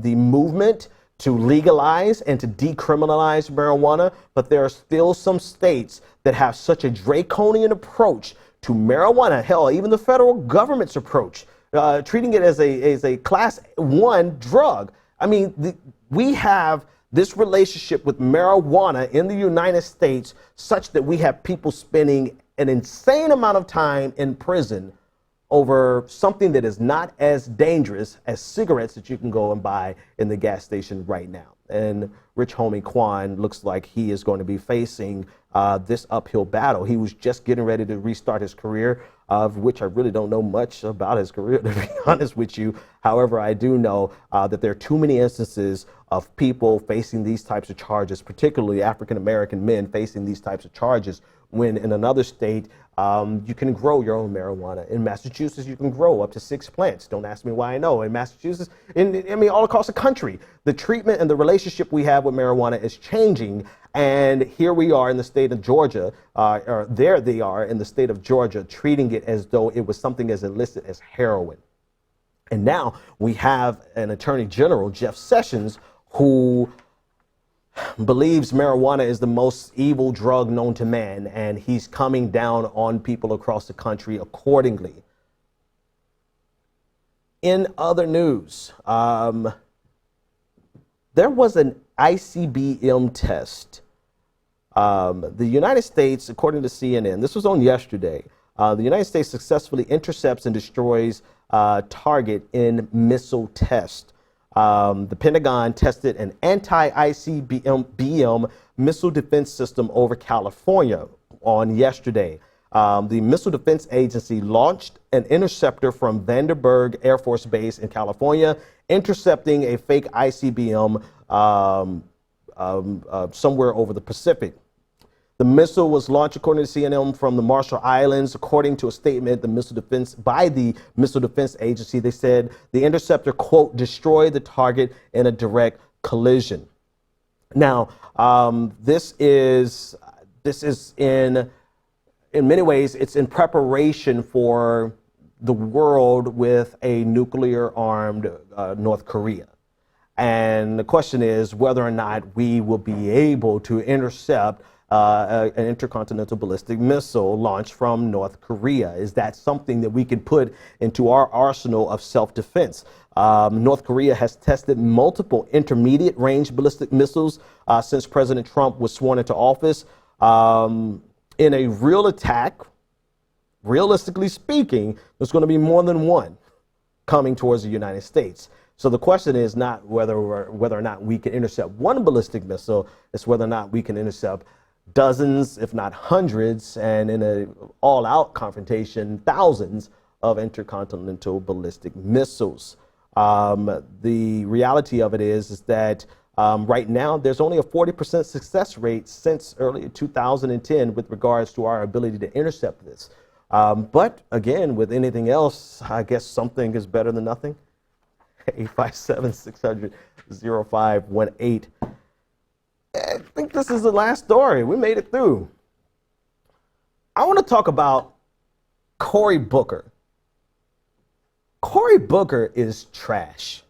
the movement to legalize and to decriminalize marijuana, but there are still some states that have such a draconian approach to marijuana. Hell, even the federal government's approach, treating it as a class 1 drug. I mean, we have this relationship with marijuana in the United States such that we have people spending an insane amount of time in prison over something that is not as dangerous as cigarettes that you can go and buy in the gas station right now. And rich homie Quan looks like he is going to be facing this uphill battle. He was just getting ready to restart his career, of which I really don't know much about his career, to be honest with you. However, I do know that there are too many instances of people facing these types of charges, particularly African-American men facing these types of charges, when in another state, you can grow your own marijuana. In Massachusetts, you can grow up to 6 plants. Don't ask me why I know. In Massachusetts, all across the country, the treatment and the relationship we have with marijuana is changing. And here we are in the state of Georgia, or there they are in the state of Georgia, treating it as though it was something as illicit as heroin. And now we have an Attorney General, Jeff Sessions, who believes marijuana is the most evil drug known to man, and he's coming down on people across the country accordingly. In other news, there was an ICBM test. The United States, according to CNN, this was on yesterday, the United States successfully intercepts and destroys target in missile test. The Pentagon tested an anti-ICBM missile defense system over California on yesterday. The Missile Defense Agency launched an interceptor from Vandenberg Air Force Base in California, intercepting a fake ICBM somewhere over the Pacific. The missile was launched, according to CNN, from the Marshall Islands. According to a statement by the Missile Defense Agency, they said the interceptor, quote, destroyed the target in a direct collision. Now, this is in many ways, it's in preparation for the world with a nuclear-armed North Korea. And the question is whether or not we will be able to intercept an intercontinental ballistic missile launched from North Korea. Is that something that we can put into our arsenal of self-defense? North Korea has tested multiple intermediate range ballistic missiles since President Trump was sworn into office. in a real attack, realistically speaking, there's going to be more than one coming towards the United States. So the question is not whether or not we can intercept one ballistic missile, it's whether or not we can intercept dozens, if not hundreds, and in an all-out confrontation, thousands of intercontinental ballistic missiles. The reality of it is that right now there's only a 40% success rate since early 2010 with regards to our ability to intercept this. But again, with anything else, I guess something is better than nothing. 857-600-0518. I think this is the last story. We made it through. I want to talk about Cory Booker. Cory Booker is trash.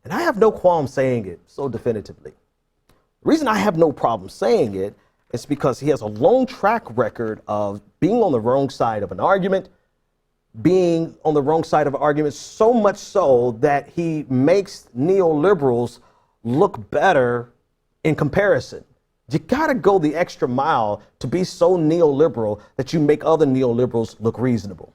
And I have no qualm saying it so definitively. The reason I have no problem saying it is because he has a long track record of being on the wrong side of an argument, being on the wrong side of an argument so much so that he makes neoliberals look better in comparison. You gotta go the extra mile to be so neoliberal that you make other neoliberals look reasonable.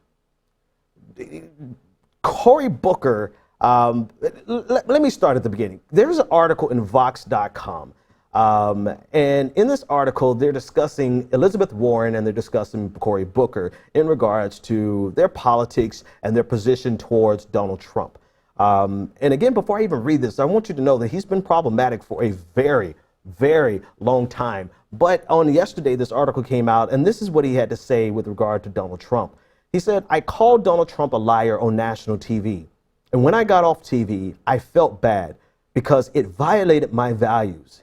Cory Booker, let me start at the beginning. There's an article in Vox.com. And in this article, they're discussing Elizabeth Warren and they're discussing Cory Booker in regards to their politics and their position towards Donald Trump. And again, before I even read this, I want you to know that he's been problematic for a very, very long time. But on yesterday, this article came out, and this is what he had to say with regard to Donald Trump. He said, "I called Donald Trump a liar on national TV. And when I got off TV, I felt bad because it violated my values.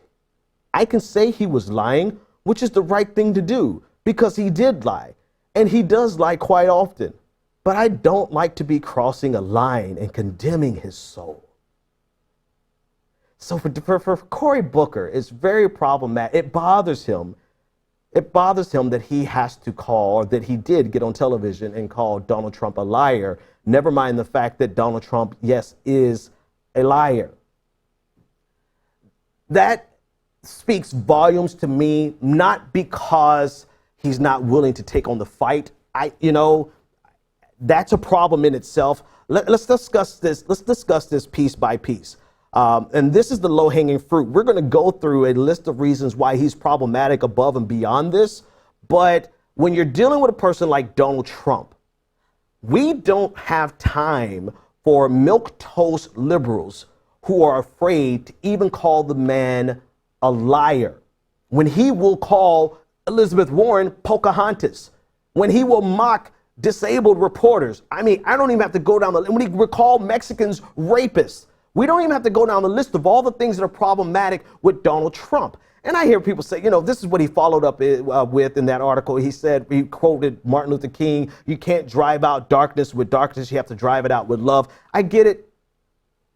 I can say he was lying, which is the right thing to do because he did lie. And he does lie quite often. But I don't like to be crossing a line and condemning his soul." So for Cory Booker, it's very problematic. It bothers him. It bothers him that he has to call, or that he did get on television and call Donald Trump a liar. Never mind the fact that Donald Trump, yes, is a liar. That speaks volumes to me, not because he's not willing to take on the fight. That's a problem in itself. Let's discuss this. Let's discuss this piece by piece. And this is the low-hanging fruit. We're going to go through a list of reasons why he's problematic above and beyond this. But when you're dealing with a person like Donald Trump, we don't have time for milquetoast liberals who are afraid to even call the man a liar, when he will call Elizabeth Warren Pocahontas, when he will mock disabled reporters. I mean, I don't even have to go down when he will call Mexicans rapists. We don't even have to go down the list of all the things that are problematic with Donald Trump. And I hear people say, this is what he followed up with in that article. He said, he quoted Martin Luther King, "You can't drive out darkness with darkness, you have to drive it out with love." I get it.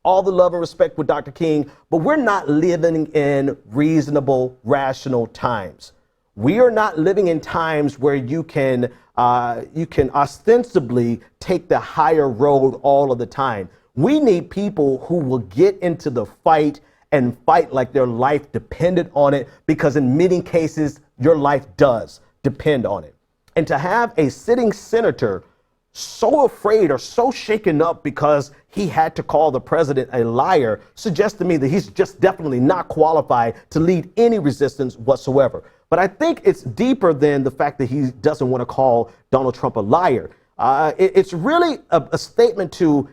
All the love and respect with Dr. King, but we're not living in reasonable, rational times. We are not living in times where you can ostensibly take the higher road all of the time. We need people who will get into the fight and fight like their life depended on it, because in many cases, your life does depend on it. And to have a sitting senator so afraid or so shaken up because he had to call the president a liar suggests to me that he's just definitely not qualified to lead any resistance whatsoever. But I think it's deeper than the fact that he doesn't want to call Donald Trump a liar. It's really a statement to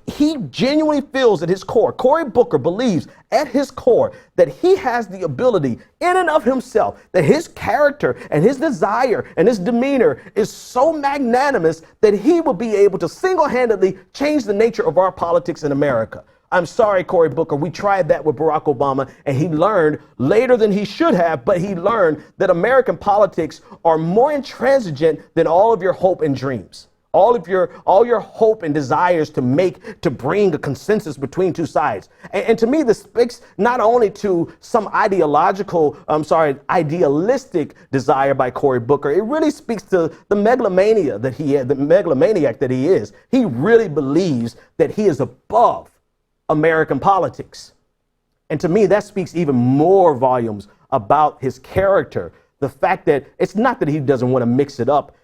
he genuinely feels at his core, Cory Booker believes at his core that he has the ability in and of himself, that his character and his desire and his demeanor is so magnanimous that he will be able to single-handedly change the nature of our politics in America. I'm sorry, Cory Booker, we tried that with Barack Obama, and he learned later than he should have, but he learned that American politics are more intransigent than all of your hope and dreams. All your hope and desires to bring a consensus between two sides. And to me, this speaks not only to some idealistic desire by Cory Booker, it really speaks to the megalomania that he had, the megalomaniac that he is. He really believes that he is above American politics. And to me, that speaks even more volumes about his character. The fact that it's not that he doesn't want to mix it up.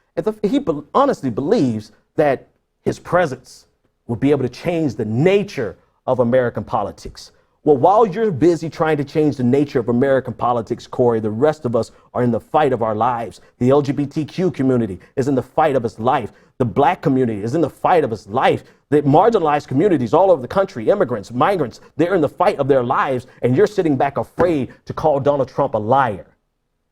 He honestly believes that his presence will be able to change the nature of American politics. Well, while you're busy trying to change the nature of American politics, Cory, the rest of us are in the fight of our lives. The LGBTQ community is in the fight of its life. The black community is in the fight of its life. The marginalized communities all over the country, immigrants, migrants, they're in the fight of their lives, and you're sitting back afraid to call Donald Trump a liar.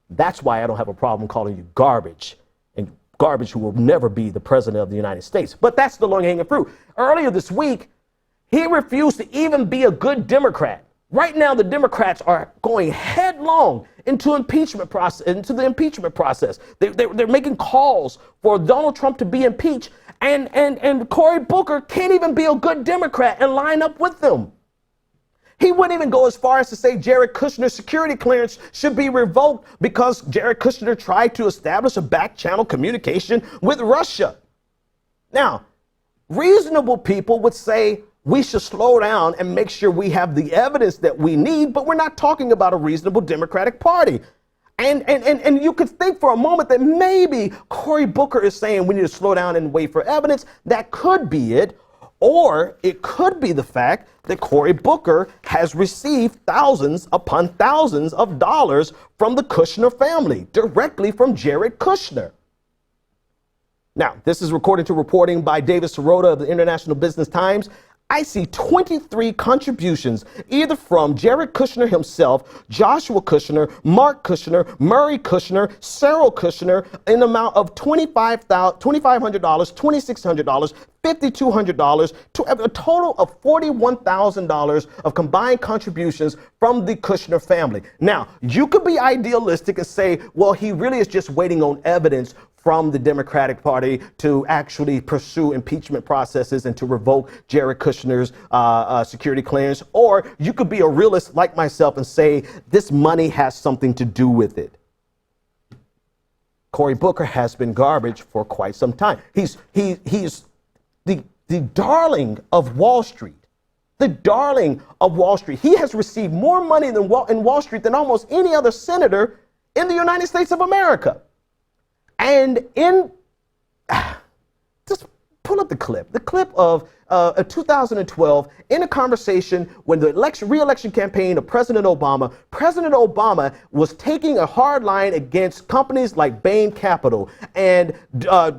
That's why I don't have a problem calling you garbage, and garbage who will never be the president of the United States. But that's the low-hanging fruit. Earlier this week, he refused to even be a good Democrat. Right now, the Democrats are going headlong into the impeachment process. They're making calls for Donald Trump to be impeached, and Cory Booker can't even be a good Democrat and line up with them. He wouldn't even go as far as to say Jared Kushner's security clearance should be revoked because Jared Kushner tried to establish a back-channel communication with Russia. Now, reasonable people would say we should slow down and make sure we have the evidence that we need, but we're not talking about a reasonable Democratic Party. And you could think for a moment that maybe Cory Booker is saying we need to slow down and wait for evidence. That could be it. Or it could be the fact that Cory Booker has received thousands upon thousands of dollars from the Kushner family, directly from Jared Kushner. Now, this is according to reporting by David Sirota of the International Business Times. I see 23 contributions, either from Jared Kushner himself, Joshua Kushner, Mark Kushner, Murray Kushner, Cyril Kushner, in the amount of $2,500, $2,600, $5,200, to a total of $41,000 of combined contributions from the Kushner family. Now, you could be idealistic and say, well, he really is just waiting on evidence from the Democratic Party to actually pursue impeachment processes and to revoke Jared Kushner's security clearance. Or you could be a realist like myself and say this money has something to do with it. Cory Booker has been garbage for quite some time. He's the darling of Wall Street. The darling of Wall Street. He has received more money in Wall Street than almost any other senator in the United States of America. And just pull up the clip of 2012 in a conversation when the re-election campaign of President Obama was taking a hard line against companies like Bain Capital, and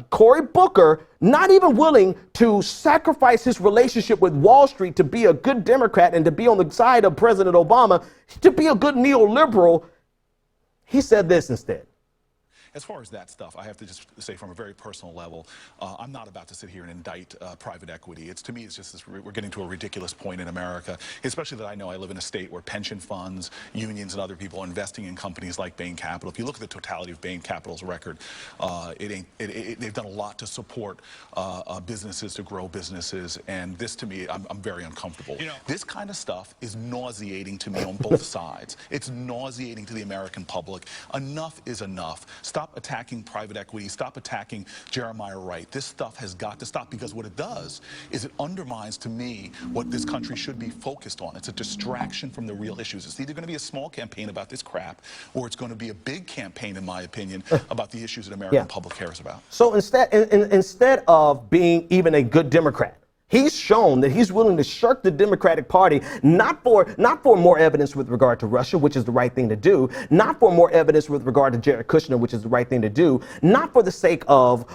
Cory Booker, not even willing to sacrifice his relationship with Wall Street to be a good Democrat and to be on the side of President Obama, to be a good neoliberal, he said this instead. As far as that stuff, I have to just say from a very personal level, I'm not about to sit here and indict private equity. To me, it's just this, we're getting to a ridiculous point in America, especially that I know I live in a state where pension funds, unions, and other people are investing in companies like Bain Capital. If you look at the totality of Bain Capital's record, they've done a lot to support businesses, to grow businesses, and this, to me, I'm very uncomfortable. You know, this kind of stuff is nauseating to me on both sides. It's nauseating to the American public. Enough is enough. Stop attacking private equity. Stop attacking Jeremiah Wright. This stuff has got to stop, because what it does is it undermines, to me, what this country should be focused on. It's a distraction from the real issues. It's either going to be a small campaign about this crap, or it's going to be a big campaign, in my opinion, about the issues that American public cares about. So instead of being even a good Democrat, he's shown that he's willing to shirk the Democratic Party, not for more evidence with regard to Russia, which is the right thing to do, not for more evidence with regard to Jared Kushner, which is the right thing to do, not for the sake of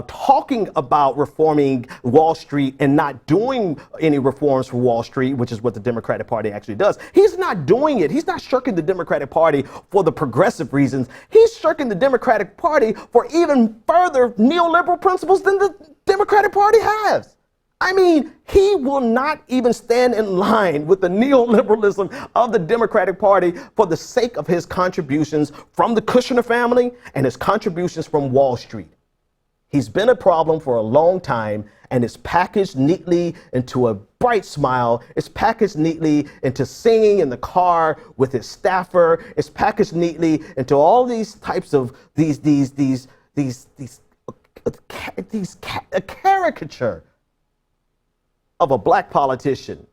talking about reforming Wall Street and not doing any reforms for Wall Street, which is what the Democratic Party actually does. He's not doing it. He's not shirking the Democratic Party for the progressive reasons. He's shirking the Democratic Party for even further neoliberal principles than the Democratic Party has. I mean, he will not even stand in line with the neoliberalism of the Democratic Party for the sake of his contributions from the Kushner family and his contributions from Wall Street. He's been a problem for a long time, and it's packaged neatly into a bright smile. It's packaged neatly into singing in the car with his staffer. It's packaged neatly into all these types of a caricature of a black politician.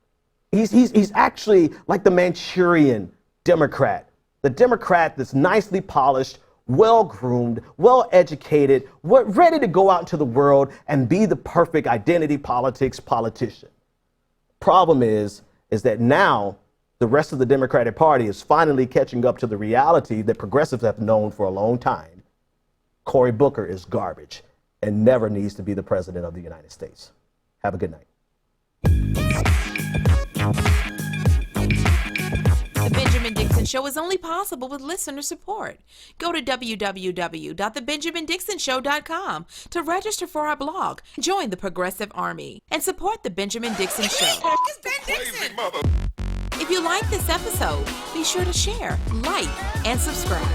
He's actually like the Manchurian Democrat. The Democrat that's nicely polished, well-groomed, well-educated, ready to go out into the world and be the perfect identity politics politician. Problem is that now the rest of the Democratic Party is finally catching up to the reality that progressives have known for a long time. Cory Booker is garbage and never needs to be the president of the United States. Have a good night. The Benjamin Dixon Show is only possible with listener support. Go to www.thebenjamindixonshow.com to register for our blog, join the Progressive Army, and support The Benjamin Dixon Show. It's Ben Dixon! If you like this episode, be sure to share, like, and subscribe.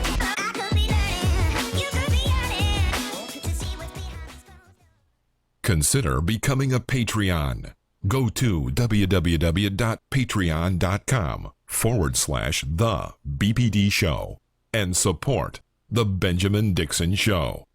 Consider becoming a Patreon. Go to www.patreon.com/The BPD Show and support The Benjamin Dixon Show.